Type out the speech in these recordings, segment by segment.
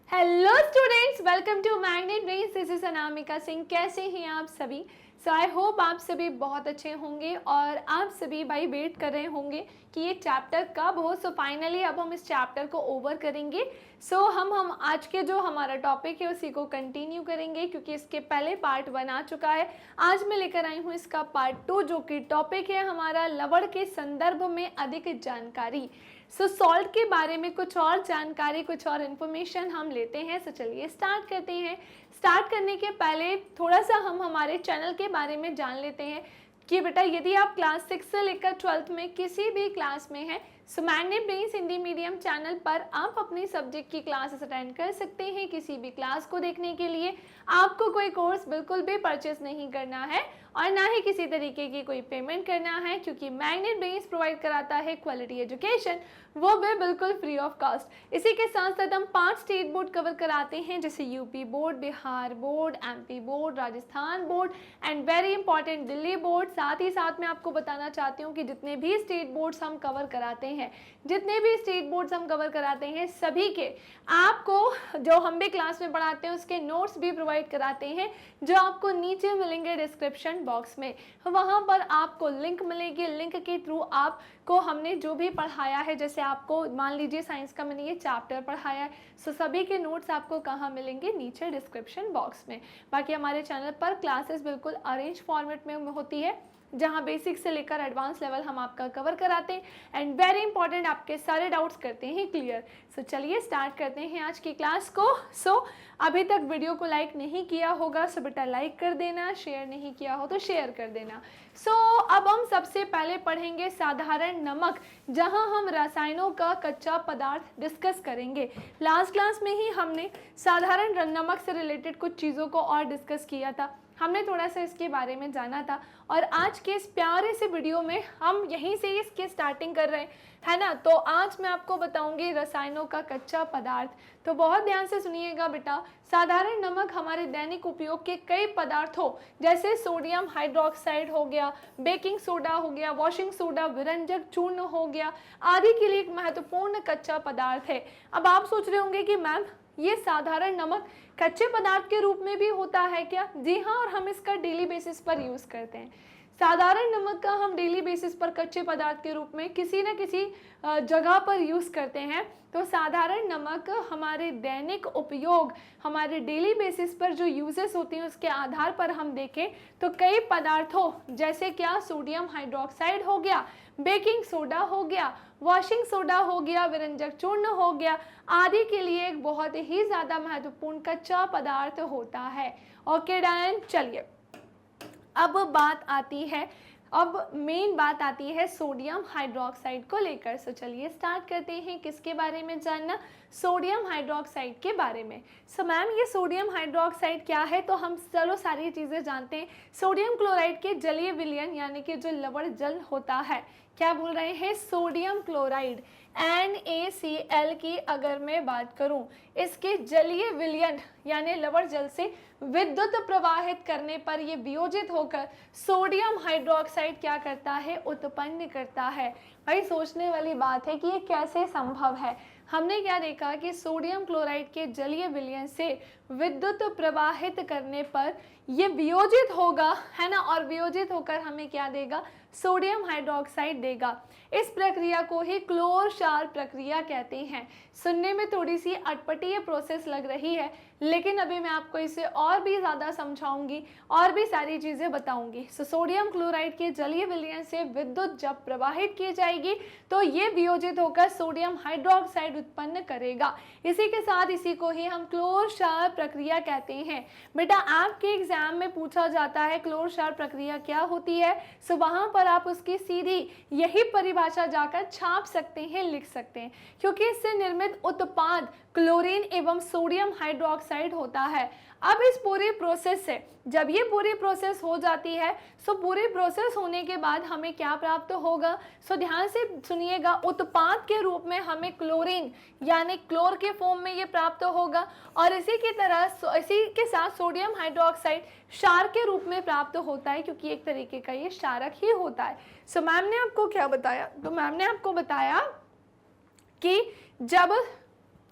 Hello students, welcome to Magnet Brains. This is Anamika Singh. कैसे हैं आप सभी? आई होप आप सभी बहुत अच्छे होंगे और आप सभी भाई वेट कर रहे होंगे कि ये चैप्टर कब हो। फाइनली अब हम इस चैप्टर को ओवर करेंगे। हम आज के जो हमारा टॉपिक है उसी को कंटिन्यू करेंगे, क्योंकि इसके पहले पार्ट 1 आ चुका है। आज मैं लेकर आई हूँ इसका पार्ट 2, जो कि टॉपिक है हमारा लवण के संदर्भ में अधिक जानकारी। सॉल्ट के बारे में कुछ और जानकारी, कुछ और इन्फॉर्मेशन हम लेते हैं। चलिए स्टार्ट करते हैं। स्टार्ट करने के पहले थोड़ा सा हम हमारे चैनल के बारे में जान लेते हैं कि बेटा यदि आप क्लास 6 से लेकर 12th में किसी भी क्लास में हैं, magnet brains Hindi medium channel पर आप अपनी सब्जेक्ट की क्लासेस अटेंड कर सकते हैं। किसी भी क्लास को देखने के लिए आपको कोई कोर्स बिल्कुल भी परचेस नहीं करना है और ना ही किसी तरीके की कोई पेमेंट करना है, क्योंकि मैग्नेट ब्रेन्स प्रोवाइड कराता है क्वालिटी एजुकेशन, वो भी बिल्कुल फ्री ऑफ कॉस्ट। इसी के साथ साथ हम 5 स्टेट बोर्ड कवर कराते हैं, जैसे UP board, Bihar board, MP board, Rajasthan board and very important Delhi board. साथ ही साथ मैं आपको बताना चाहती हूँ कि जितने भी स्टेट बोर्ड्स हम कवर कराते हैं, सभी के आपको जो हम भी क्लास में पढ़ाते हैं उसके नोट्स भी प्रोवाइड कराते हैं, जो आपको नीचे मिलेंगे डिस्क्रिप्शन बॉक्स में। वहां पर आपको लिंक मिलेगी, लिंक के थ्रू आपको हमने जो भी पढ़ाया है, जैसे आपको मान लीजिए साइंस का मैंने ये चैप्टर पढ़ाया है, सभी के नोट्स आपको कहाँ मिलेंगे? नीचे डिस्क्रिप्शन बॉक्स में। बाकी हमारे चैनल पर क्लासेस बिल्कुल अरेंज फॉर्मेट में होती है, जहाँ बेसिक से लेकर एडवांस लेवल हम आपका कवर कराते हैं एंड वेरी इंपॉर्टेंट आपके सारे डाउट्स करते हैं क्लियर। चलिए स्टार्ट करते हैं आज की क्लास को। अभी तक वीडियो को लाइक नहीं किया होगा बेटा लाइक कर देना, शेयर नहीं किया हो तो शेयर कर देना। अब हम सबसे पहले पढ़ेंगे साधारण नमक, जहां हम रसायनों का कच्चा पदार्थ डिस्कस करेंगे। लास्ट क्लास में ही हमने साधारण नमक से रिलेटेड कुछ चीज़ों को और डिस्कस किया था, हमने थोड़ा सा इसके बारे में जाना था, और आज के इस प्यारे से वीडियो में हम यहीं से इसकी स्टार्टिंग कर रहे हैं, है ना। तो आज मैं आपको बताऊंगी रसायनों का कच्चा पदार्थ। तो बहुत ध्यान से सुनिएगा बेटा। साधारण नमक हमारे दैनिक उपयोग के कई पदार्थों, जैसे सोडियम हाइड्रोक्साइड हो गया, बेकिंग सोडा हो गया, वॉशिंग सोडा, विरंजक चूर्ण हो गया, आदि के लिए एक महत्वपूर्ण कच्चा पदार्थ है। अब आप सोच रहे होंगे कि मैम ये साधारण नमक कच्चे पदार्थ के रूप में भी होता है क्या? जी हाँ, और हम इसका डेली बेसिस पर यूज करते हैं। साधारण नमक का हम डेली बेसिस पर कच्चे पदार्थ के रूप में किसी न किसी जगह पर यूज करते हैं। तो साधारण नमक हमारे दैनिक उपयोग, हमारे डेली बेसिस पर जो यूजेस होते हैं उसके आधार पर हम देखें तो कई पदार्थों, जैसे क्या, सोडियम हाइड्रोक्साइड हो गया, बेकिंग सोडा हो गया, वॉशिंग सोडा हो गया, विरंजक चूर्ण हो गया, आदि के लिए एक बहुत ही ज़्यादा महत्वपूर्ण कच्चा पदार्थ होता है। Okay done. चलिए अब मेन बात आती है सोडियम हाइड्रोक्साइड को लेकर। चलिए स्टार्ट करते हैं। किसके बारे में जानना? सोडियम हाइड्रोक्साइड के बारे में। मैम ये सोडियम हाइड्रोक्साइड क्या है? तो हम चलो सारी चीज़ें जानते हैं। सोडियम क्लोराइड के जलीय विलयन, यानी कि जो लवण जल होता है, क्या बोल रहे हैं? सोडियम क्लोराइड NaCl की अगर मैं बात करूं, इसके जलीय विलयन यानी लवण जल से विद्युत प्रवाहित करने पर यह वियोजित होकर सोडियम हाइड्रोक्साइड क्या करता है? उत्पन्न करता है। भाई सोचने वाली बात है कि ये कैसे संभव है। हमने क्या देखा कि सोडियम क्लोराइड के जलीय विलयन से विद्युत प्रवाहित करने पर ये वियोजित होगा, है ना, और वियोजित होकर हमें क्या देगा? सोडियम हाइड्रोक्साइड देगा। इस प्रक्रिया को ही क्लोर क्षार प्रक्रिया कहते हैं। सुनने में थोड़ी सी अटपटी प्रोसेस लग रही है, लेकिन अभी मैं आपको इसे और भी ज़्यादा समझाऊंगी और भी सारी चीज़ें बताऊंगी। सोडियम क्लोराइड के जलीय विलयन से विद्युत जब प्रवाहित की जाएगी तो ये वियोजित होकर सोडियम हाइड्रोक्साइड उत्पन्न करेगा। इसी के साथ इसी को ही हम क्लोर क्षार प्रक्रिया कहते हैं। बेटा आपके एग्जाम में पूछा जाता है क्लोर क्षार प्रक्रिया क्या होती है, वहां पर आप उसकी सीधी यही परिभाषा जाकर छाप सकते हैं, लिख सकते हैं, क्योंकि इससे निर्मित उत्पाद क्लोरीन एवं सोडियम हाइड्रोक्साइड होता है। अब इस पूरी प्रोसेस से जब ये पूरी प्रोसेस हो जाती है, पूरी प्रोसेस होने के बाद हमें क्या प्राप्त होगा? ध्यान से सुनिएगा, उत्पाद के रूप में हमें क्लोरीन यानी क्लोर के फॉर्म में ये प्राप्त होगा, और इसी की तरह इसी के साथ सोडियम हाइड्रोक्साइड क्षार के रूप में प्राप्त होता है, क्योंकि एक तरीके का ये क्षारक ही होता है। मैम ने आपको क्या बताया? तो मैम ने आपको बताया कि जब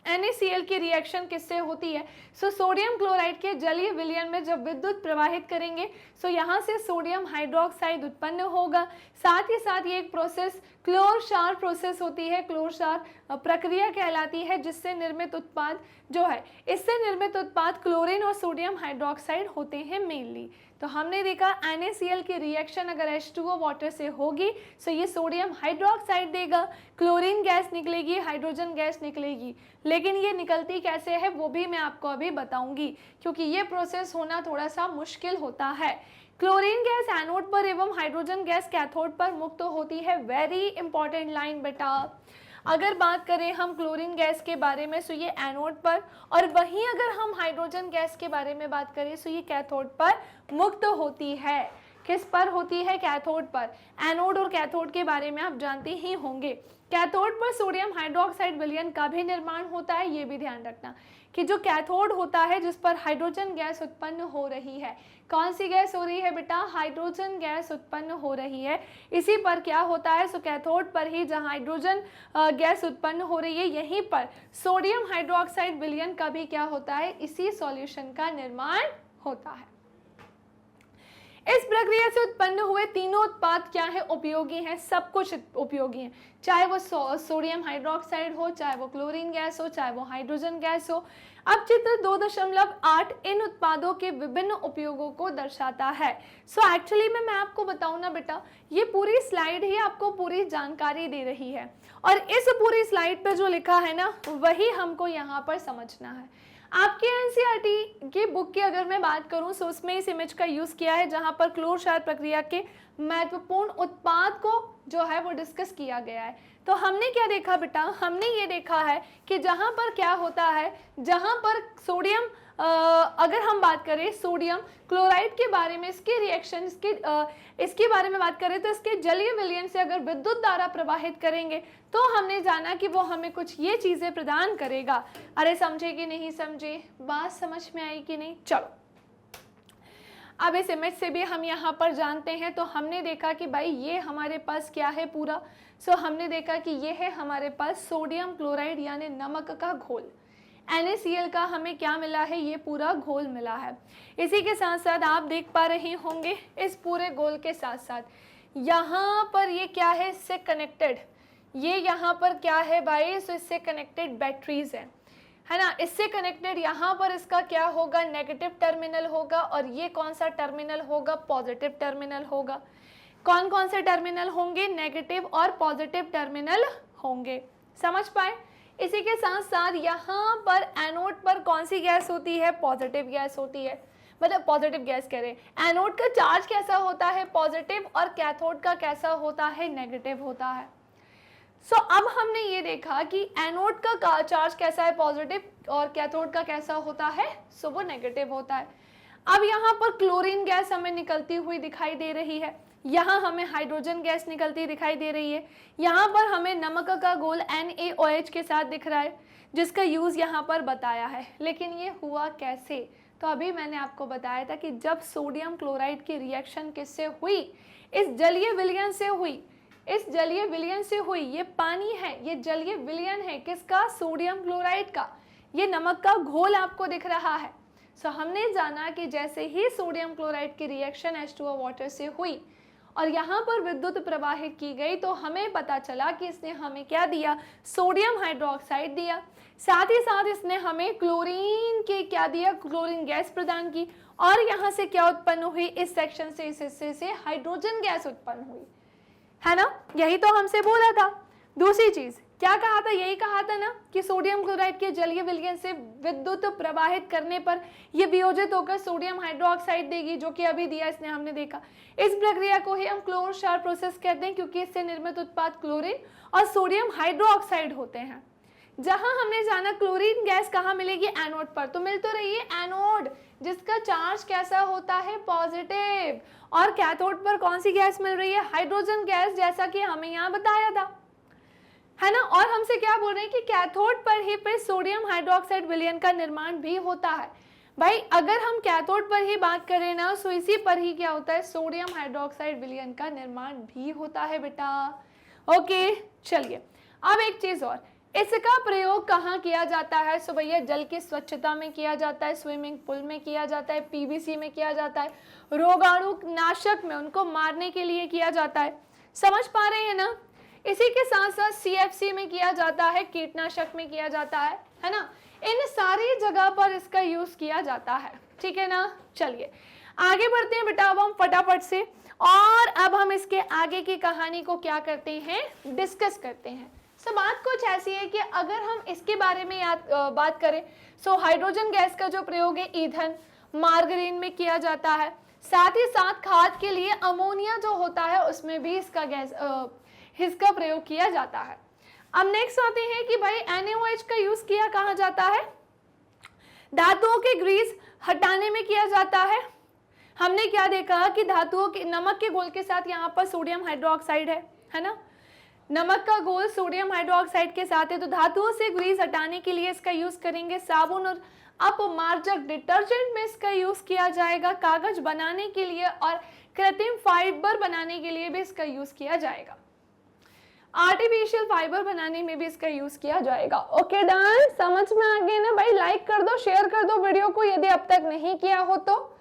NaCl की रिएक्शन किससे होती है? सो सोडियम क्लोराइड के जलीय विलयन में जब विद्युत प्रवाहित करेंगे सो यहाँ से सोडियम हाइड्रोक्साइड उत्पन्न होगा। साथ ही साथ ये एक प्रोसेस क्लोर क्षार प्रोसेस होती है, क्लोर क्षार प्रक्रिया कहलाती है, जिससे निर्मित उत्पाद जो है, इससे निर्मित उत्पाद क्लोरीन और सोडियम हाइड्रोक्साइड होते हैं मेनली। तो हमने देखा NaCl की रिएक्शन अगर H2O वाटर से होगी तो ये सोडियम हाइड्रोक्साइड देगा, क्लोरीन गैस निकलेगी, हाइड्रोजन गैस निकलेगी। लेकिन ये निकलती कैसे है वो भी मैं आपको अभी बताऊंगी, क्योंकि ये प्रोसेस होना थोड़ा सा मुश्किल होता है। क्लोरीन गैस एनोड पर एवं हाइड्रोजन गैस कैथोड पर मुक्त होती है। वेरी इंपॉर्टेंट लाइन बेटा। अगर बात करें हम क्लोरीन गैस के बारे में सो ये एनोड पर, और वहीं अगर हम हाइड्रोजन गैस के बारे में बात करें सो ये कैथोड पर मुक्त होती है। किस पर होती है? कैथोड पर। एनोड और कैथोड के बारे में आप जानते ही होंगे। कैथोड पर सोडियम हाइड्रोक्साइड विलयन का भी निर्माण होता है। ये भी ध्यान रखना कि जो कैथोड होता है जिस पर हाइड्रोजन गैस उत्पन्न हो रही है, कौन सी गैस हो रही है बेटा? हाइड्रोजन गैस उत्पन्न हो रही है। इसी पर क्या होता है? सो कैथोड पर ही जहां हाइड्रोजन गैस उत्पन्न हो रही है यहीं पर सोडियम हाइड्रोक्साइड विलयन का भी क्या होता है? इसी सॉल्यूशन का निर्माण होता है। इस प्रक्रिया से उत्पन्न हुए तीनों उत्पाद क्या है? उपयोगी हैं। सब कुछ उपयोगी हैं, चाहे वो सोडियम हाइड्रोक्साइड हो, चाहे वो क्लोरीन गैस हो, चाहे वो हाइड्रोजन गैस हो। अब चित्र 2.8 इन उत्पादों के विभिन्न उपयोगों को दर्शाता है। सो एक्चुअली में मैं आपको बताऊं ना बेटा, ये पूरी स्लाइड ही आपको पूरी जानकारी दे रही है, और इस पूरी स्लाइड पे जो लिखा है ना वही हमको यहाँ पर समझना है। आपके NCERT की बुक की अगर मैं बात करूं तो उसमें इस इमेज का यूज किया है जहां पर क्लोर क्षार प्रक्रिया के महत्वपूर्ण उत्पाद को जो है वो डिस्कस किया गया है। तो हमने क्या देखा बेटा? हमने ये देखा है कि जहां पर क्या होता है, जहां पर सोडियम अगर हम बात करें सोडियम क्लोराइड के बारे में, इसके रिएक्शन इसके बारे में बात करें तो इसके जलीय विलयन से अगर विद्युत धारा प्रवाहित करेंगे तो हमने जाना कि वो हमें कुछ ये चीजें प्रदान करेगा। अरे समझे कि नहीं समझे? बात समझ में आई कि नहीं? चलो अब इस इमेज से भी हम यहाँ पर जानते हैं। तो हमने देखा कि भाई ये हमारे पास क्या है पूरा, सो हमने देखा कि ये है हमारे पास सोडियम क्लोराइड यानी नमक का घोल। NaCl का हमें क्या मिला है? ये पूरा घोल मिला है। इसी के साथ साथ आप देख पा रहे होंगे इस पूरे घोल के साथ साथ यहाँ पर ये क्या है? इससे कनेक्टेड, ये यहाँ पर क्या है भाई? सो इससे कनेक्टेड बैटरीज है ना। इससे कनेक्टेड यहाँ पर इसका क्या होगा? नेगेटिव टर्मिनल होगा, और ये कौन सा टर्मिनल होगा? पॉजिटिव टर्मिनल होगा। कौन कौन से टर्मिनल होंगे? नेगेटिव और पॉजिटिव टर्मिनल होंगे। समझ पाए? इसी के साथ साथ यहाँ पर एनोड पर कौन सी गैस होती है? पॉजिटिव गैस होती है, मतलब पॉजिटिव गैस कह रहे हैं। एनोड का चार्ज कैसा होता है? पॉजिटिव, और कैथोड का कैसा होता है? नेगेटिव होता है। सो अब हमने ये देखा कि एनोड का चार्ज कैसा है? पॉजिटिव, और कैथोड का कैसा होता है? सो वो नेगेटिव होता है। अब यहाँ पर क्लोरीन गैस हमें निकलती हुई दिखाई दे रही है, यहाँ हमें हाइड्रोजन गैस निकलती दिखाई दे रही है, यहाँ पर हमें नमक का घोल NaOH के साथ दिख रहा है जिसका यूज़ यहाँ पर बताया है। लेकिन ये हुआ कैसे? तो अभी मैंने आपको बताया था कि जब सोडियम क्लोराइड की रिएक्शन किससे हुई? इस जलीय विलयन से हुई। इस जलीय विलयन से हुई। ये पानी है, ये जलीय विलयन है किसका? सोडियम क्लोराइड का। ये नमक का घोल आपको दिख रहा है। सो हमने जाना कि जैसे ही सोडियम क्लोराइड की रिएक्शन H2O वाटर से हुई और यहाँ पर विद्युत प्रवाहित की गई तो हमें पता चला कि इसने हमें क्या दिया? सोडियम हाइड्रोक्साइड दिया। साथ ही साथ इसने हमें क्लोरीन के क्या दिया? क्लोरीन गैस प्रदान की। और यहाँ से क्या उत्पन्न हुई? इस सेक्शन से, इस हिस्से से हाइड्रोजन गैस उत्पन्न हुई, है ना। यही तो हमसे बोला था। दूसरी चीज क्या कहा था? यही कहा था ना कि सोडियम क्लोराइड के जलीय विलयन से विद्युत प्रवाहित करने पर यह वियोजित होकर सोडियम हाइड्रोक्साइड देगी, जो कि अभी दिया इसने, हमने देखा। इस प्रक्रिया को ही हम क्लोर क्षार प्रोसेस कहते हैं, क्योंकि इससे निर्मित उत्पाद क्लोरीन और सोडियम हाइड्रोक्साइड होते हैं। जहां हमने जाना क्लोरीन गैस कहाँ मिलेगी? एनोड पर। तो मिल तो रही है एनोड, जिसका चार्ज कैसा होता है? पॉजिटिव। और कैथोड पर कौन सी गैस मिल रही है? हाइड्रोजन गैस, जैसा कि हमें यहाँ बताया था, है ना। और हमसे क्या बोल रहे हैं कि कैथोड पर ही फिर सोडियम हाइड्रोक्साइड विलयन का निर्माण भी होता है। भाई अगर हम कैथोड पर ही बात करें ना, सो इसी पर ही क्या होता है? सोडियम हाइड्रोक्साइड विलयन का निर्माण भी होता है बेटा। ओके चलिए अब एक चीज और, इसका प्रयोग कहाँ किया जाता है? सो भैया जल की स्वच्छता में किया जाता है, स्विमिंग पूल में किया जाता है, पीवीसी में किया जाता है, रोगाणु नाशक में उनको मारने के लिए किया जाता है। समझ पा रहे हैं ना? इसी के साथ साथ सीएफसी में किया जाता है, कीटनाशक में किया जाता है ना? इन सारी जगह पर इसका यूज किया जाता है। ठीक है ना? चलिए आगे बढ़ते हैं बेटा अब हम फटाफट से, और अब हम इसके आगे की कहानी को क्या करते हैं, डिस्कस करते हैं। सो बात कुछ ऐसी है कि अगर हम इसके बारे में बात करें, सो हाइड्रोजन गैस का जो प्रयोग है ईंधन, मार्गरीन में किया जाता है, साथ ही साथ खाद के लिए अमोनिया जो होता है उसमें भी इसका प्रयोग किया जाता है। अब नेक्स्ट आते हैं कि भाई NaOH का यूज किया कहाँ जाता है? धातुओं के ग्रीस हटाने में किया जाता है। हमने क्या देखा कि धातुओं के नमक के घोल के साथ यहाँ पर सोडियम हाइड्रोक्साइड है ना? नमक का घोल सोडियम हाइड्रोक्साइड के साथ है, तो धातुओं से ग्रीस हटाने के लिए इसका यूज करेंगे। साबुन और अपमार्जक डिटर्जेंट में इसका यूज किया जाएगा। कागज बनाने के लिए और कृत्रिम फाइबर बनाने के लिए भी इसका यूज किया जाएगा। आर्टिफिशियल फाइबर बनाने में भी इसका यूज किया जाएगा। ओके डन, समझ में आ गया ना भाई? लाइक कर दो, शेयर कर दो वीडियो को यदि अब तक नहीं किया हो तो।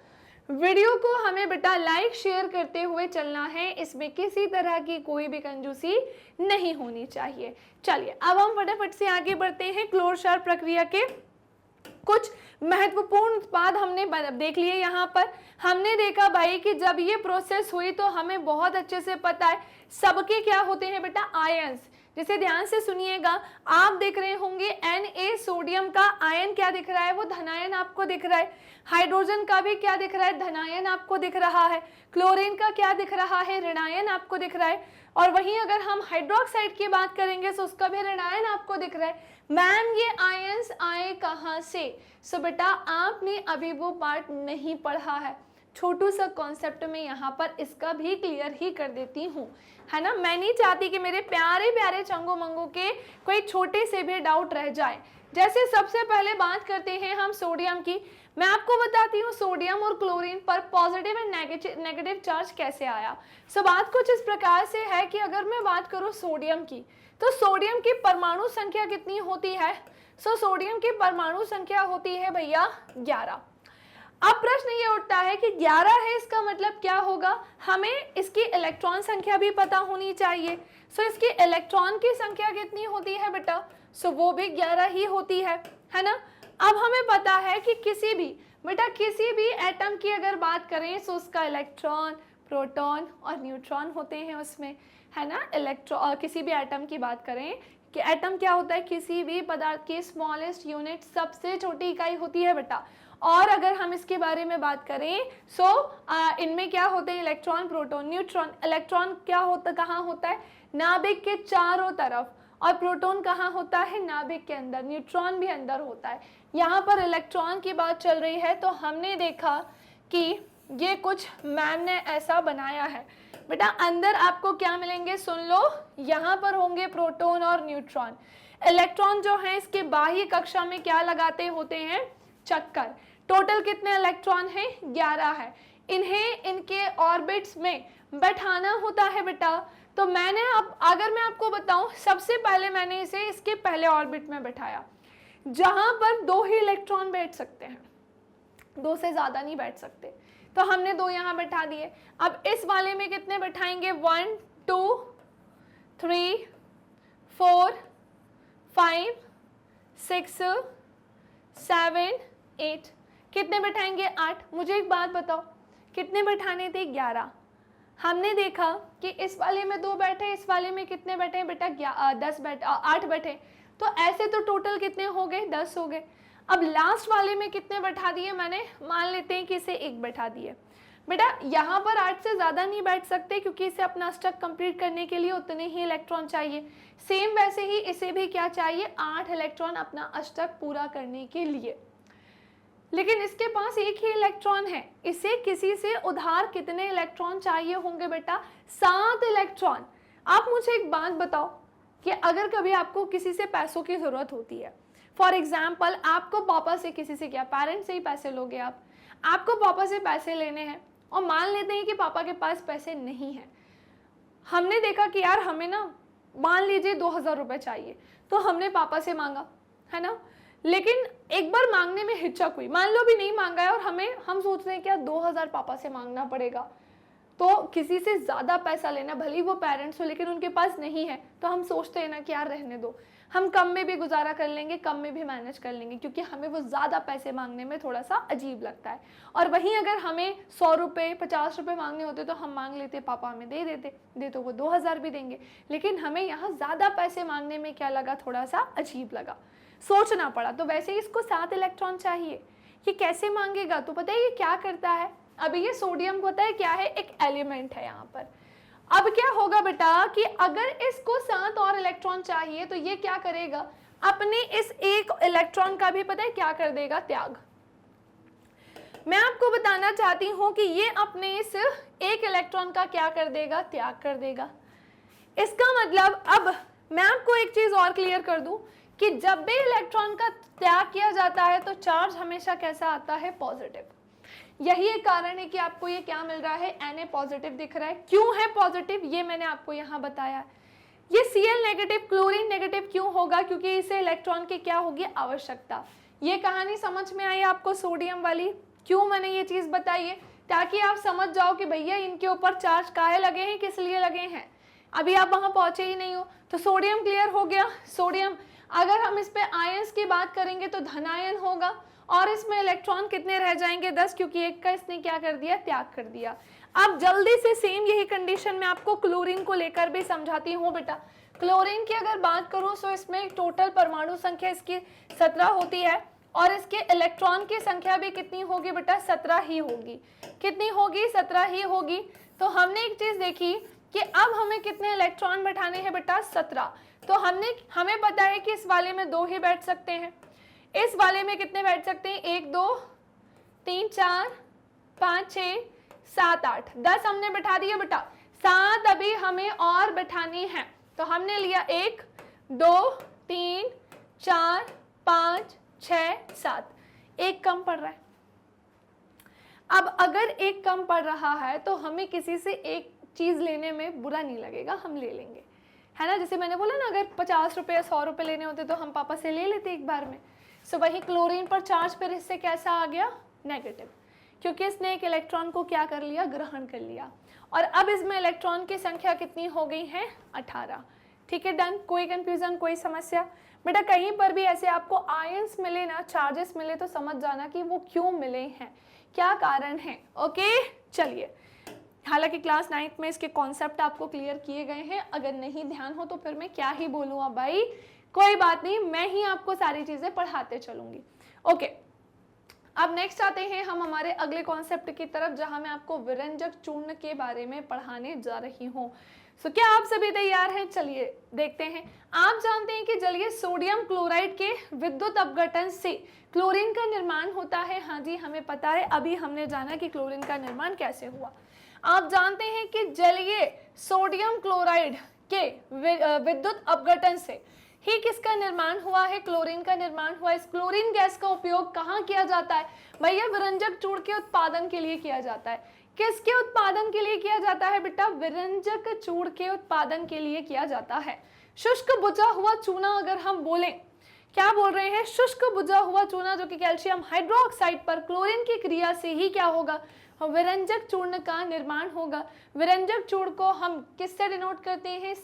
वीडियो को हमें बेटा लाइक शेयर करते हुए चलना है, इसमें किसी तरह की कोई भी कंजूसी नहीं होनी चाहिए। चलिए अब हम फटाफट से आगे बढ़ते हैं। क्लोरशार प्रक्रिया के कुछ महत्वपूर्ण उत्पाद हमने देख लिए। यहाँ पर हमने देखा भाई कि जब ये प्रोसेस हुई तो हमें बहुत अच्छे से पता है सबके क्या होते हैं बेटा, आयंस। जिसे ध्यान से सुनिएगा, आप देख रहे होंगे Na सोडियम का आयन क्या दिख रहा है, वो धनायन आपको दिख रहा है। हाइड्रोजन का भी क्या दिख रहा है, धनायन आपको दिख रहा है। क्लोरीन का क्या दिख रहा है, ऋणायन आपको दिख रहा है। और वहीं अगर हम हाइड्रोक्साइड की बात करेंगे तो उसका भी ऋणायन आपको दिख रहा है। मैम ये आयंस आए कहाँ से? सो बेटा आपने अभी वो पार्ट नहीं पढ़ा है, छोटू सा कॉन्सेप्ट में यहाँ पर इसका भी क्लियर ही कर देती हूँ, है ना? मैं नहीं चाहती कि मेरे प्यारे प्यारे चंगो मंगो के कोई छोटे से भी डाउट रह जाए। जैसे सबसे पहले बात करते हैं हम सोडियम की। मैं आपको बताती हूँ सोडियम और क्लोरीन पर पॉजिटिव एंड नेगेटिव चार्ज कैसे आया। सो बात कुछ इस प्रकार से है कि अगर मैं बात करूँ सोडियम की, तो सोडियम की परमाणु संख्या कितनी होती है? सो सोडियम की परमाणु संख्या होती है भैया 11। अब प्रश्न ये उठता है कि 11 है, इसका मतलब क्या होगा? हमें इसकी इलेक्ट्रॉन संख्या भी पता होनी चाहिए। सो इसकी इलेक्ट्रॉन की संख्या कितनी होती है बेटा? सो वो भी 11 ही होती है ना? अब हमें पता है कि किसी भी एटम की अगर बात करें तो उसका इलेक्ट्रॉन, प्रोटॉन और न्यूट्रॉन होते हैं उसमें, है ना? किसी भी एटम की बात करें कि एटम क्या होता है, किसी भी पदार्थ की स्मॉलेस्ट यूनिट, सबसे छोटी इकाई होती है बेटा। और अगर हम इसके बारे में बात करें इनमें क्या होते हैं, इलेक्ट्रॉन, प्रोटॉन, न्यूट्रॉन। इलेक्ट्रॉन क्या होता, कहाँ होता है? नाभिक के चारों तरफ। और प्रोटॉन कहाँ होता है? नाभिक के अंदर। न्यूट्रॉन भी अंदर होता है। यहाँ पर इलेक्ट्रॉन की बात चल रही है, तो हमने देखा कि ये कुछ मैम ने ऐसा बनाया है बेटा। अंदर आपको क्या मिलेंगे, सुन लो, यहाँ पर होंगे प्रोटॉन और न्यूट्रॉन। इलेक्ट्रॉन जो है इसके बाह्य कक्षा में क्या लगाते होते हैं, चक्कर। टोटल कितने इलेक्ट्रॉन हैं, 11 है। इन्हें इनके ऑर्बिट्स में बैठाना होता है बेटा। तो अगर मैं आपको बताऊं, सबसे पहले मैंने इसे इसके पहले ऑर्बिट में बैठाया, जहां पर 2 ही इलेक्ट्रॉन बैठ सकते हैं, 2 से ज्यादा नहीं बैठ सकते। तो हमने 2 यहाँ बैठा दिए। अब इस वाले में कितने बैठाएंगे, 1 2 3 4 5 6 7 8, कितने बैठाएंगे, 8। मुझे एक बात बताओ, कितने बैठाने थे, 11। हमने देखा कि इस वाले में 2 बैठे, इस वाले में कितने बैठे बेटा, 8 बैठे। तो ऐसे तो टोटल कितने हो गए, 10 हो गए। अब लास्ट वाले में कितने बैठा दिए मैंने, मान लेते हैं कि इसे 1 बैठा दिए बेटा। यहाँ पर 8 से ज़्यादा नहीं बैठ सकते, क्योंकि इसे अपना अष्टक कंप्लीट करने के लिए उतने ही इलेक्ट्रॉन चाहिए। सेम वैसे ही इसे भी क्या चाहिए, 8 इलेक्ट्रॉन अपना अष्टक पूरा करने के लिए। लेकिन इसके पास 1 ही इलेक्ट्रॉन है, इसे किसी से उधार कितने इलेक्ट्रॉन चाहिए होंगे बेटा, 7 इलेक्ट्रॉन। आप मुझे एक बात बताओ कि अगर कभी आपको किसी से पैसों की जरूरत होती है, फॉर एग्जाम्पल आपको पापा से, किसी से क्या, पेरेंट्स से ही पैसे लोगे आपको पापा से पैसे लेने हैं, और मान लेते हैं कि पापा के पास पैसे नहीं है। हमने देखा कि यार हमें ना, मान लीजिए 2000 रुपये चाहिए, तो हमने पापा से मांगा, है ना, लेकिन एक बार मांगने में हिचक हुई, मान लो भी नहीं मांगा है और हम सोच रहे हैं क्या 2000 पापा से मांगना पड़ेगा, तो किसी से ज़्यादा पैसा लेना, भले ही वो पेरेंट्स हो लेकिन उनके पास नहीं है, तो हम सोचते हैं ना कि यार रहने दो, हम कम में भी गुजारा कर लेंगे, कम में भी मैनेज कर लेंगे, क्योंकि हमें वो ज़्यादा पैसे मांगने में थोड़ा सा अजीब लगता है। और वहीं अगर हमें 100 रुपये 50 रुपये मांगने होते तो हम मांग लेते, पापा हमें दे देते, दे तो वो 2000 भी देंगे, लेकिन हमें यहाँ ज़्यादा पैसे मांगने में क्या लगा, थोड़ा सा अजीब लगा, सोचना पड़ा। तो वैसे ही इसको 7 इलेक्ट्रॉन चाहिए, ये कैसे मांगेगा, तो पता है ये क्या करता है, अभी ये सोडियम पता है क्या है, एक एलिमेंट है यहाँ पर। अब क्या होगा बेटा कि अगर इसको 7 और इलेक्ट्रॉन चाहिए तो ये क्या करेगा, अपने इस एक इलेक्ट्रॉन का भी पता है क्या कर देगा, त्याग। मैं आपको बताना चाहती हूं कि ये अपने इस एक इलेक्ट्रॉन का क्या कर देगा, त्याग कर देगा। इसका मतलब अब मैं आपको एक चीज और क्लियर कर दूं कि जब भी इलेक्ट्रॉन का त्याग किया जाता है तो चार्ज हमेशा कैसा आता है, पॉजिटिव। यही एक कारण है कि आपको ये क्या मिल रहा है, Na पॉजिटिव दिख रहा है। क्यों है पॉजिटिव, ये मैंने आपको यहाँ बताया। ये Cl नेगेटिव, क्लोरीन नेगेटिव क्यों होगा, क्योंकि इसे इलेक्ट्रॉन की क्या होगी, आवश्यकता। ये कहानी समझ में आई आपको सोडियम वाली, क्यों मैंने ये चीज बताई है, ताकि आप समझ जाओ कि भैया इनके ऊपर चार्ज काहे लगे हैं, किस लिए लगे हैं। अभी आप वहां पहुंचे ही नहीं हो, तो सोडियम क्लियर हो गया। सोडियम अगर हम इस पे आयंस की बात करेंगे तो धनायन होगा, और इसमें इलेक्ट्रॉन कितने रह जाएंगे, 10, क्योंकि एक का इसने क्या कर दिया, त्याग कर दिया। अब जल्दी से सेम यही कंडीशन में आपको क्लोरीन को लेकर भी समझाती हूँ बेटा। क्लोरीन की अगर बात करूँ तो इसमें टोटल परमाणु संख्या इसकी 17 होती है, और इसके इलेक्ट्रॉन की संख्या भी कितनी होगी बेटा, 17 ही होगी। कितनी होगी, 17 ही होगी। तो हमने एक चीज देखी कि अब हमें कितने इलेक्ट्रॉन बैठाने हैं बेटा, 17। तो हमें पता है कि इस वाले में 2 ही बैठ सकते हैं, इस वाले में कितने बैठ सकते हैं, 1 2 3 4 5 6 7 8 10 हमने बैठा दिया बेटा। 7 अभी हमें और बैठानी है, तो हमने लिया 1 2 3 4 5 6 7, एक कम पड़ रहा है। अब अगर एक कम पड़ रहा है तो हमें किसी से एक चीज लेने में बुरा नहीं लगेगा, हम ले लेंगे, है ना। जैसे मैंने बोला ना, अगर 50 रुपये 100 रुपये लेने होते तो हम पापा से ले लेते एक बार में। सो वही क्लोरीन पर चार्ज फिर इससे कैसा आ गया, नेगेटिव, क्योंकि इसने एक इलेक्ट्रॉन को क्या कर लिया, ग्रहण कर लिया। और अब इसमें इलेक्ट्रॉन की संख्या कितनी हो गई है, 18। ठीक है, डन। कोई कंफ्यूजन, कोई समस्या बेटा। कहीं पर भी ऐसे आपको आयंस मिले ना, चार्जेस मिले, तो समझ जाना कि वो क्यों मिले हैं, क्या कारण है। ओके, चलिए। हालांकि क्लास 9th में इसके कॉन्सेप्ट आपको क्लियर किए गए हैं, अगर नहीं ध्यान हो तो फिर मैं क्या ही बोलूँ अब भाई, कोई बात नहीं, मैं ही आपको सारी चीजें पढ़ाते चलूंगी। ओके, अब नेक्स्ट आते हैं हम हमारे अगले कॉन्सेप्ट की तरफ, जहां मैं आपको विरंजक चूर्ण के बारे में पढ़ाने जा रही हूँ। सो क्या आप सभी तैयार हैं, चलिए देखते हैं। आप जानते हैं कि जलीय सोडियम क्लोराइड के विद्युत अपघटन से क्लोरीन का निर्माण होता है। हाँ जी, हमें पता है, अभी हमने जाना कि क्लोरीन का निर्माण कैसे हुआ। आप जानते हैं कि जलीय सोडियम क्लोराइड के विद्युत अपघटन से ही किसका निर्माण हुआ है, क्लोरीन का निर्माण हुआ। इस क्लोरीन गैस का उपयोग कहाँ किया जाता है भैया, विरंजक चूर्ण के उत्पादन के लिए किया जाता है। किसके उत्पादन के लिए किया जाता है बेटा, विरंजक चूर्ण के उत्पादन के लिए किया जाता है। शुष्क बुझा हुआ चूना, अगर हम बोलें, क्या बोल रहे हैं, शुष्क बुझा हुआ चूना जो कि कैल्शियम हाइड्रोक्साइड पर क्लोरीन की क्रिया से ही क्या होगा, विरंजक चूर्ण का निर्माण होगा। विरंजक चूर्ण को हम किससे डिनोट करते हैं,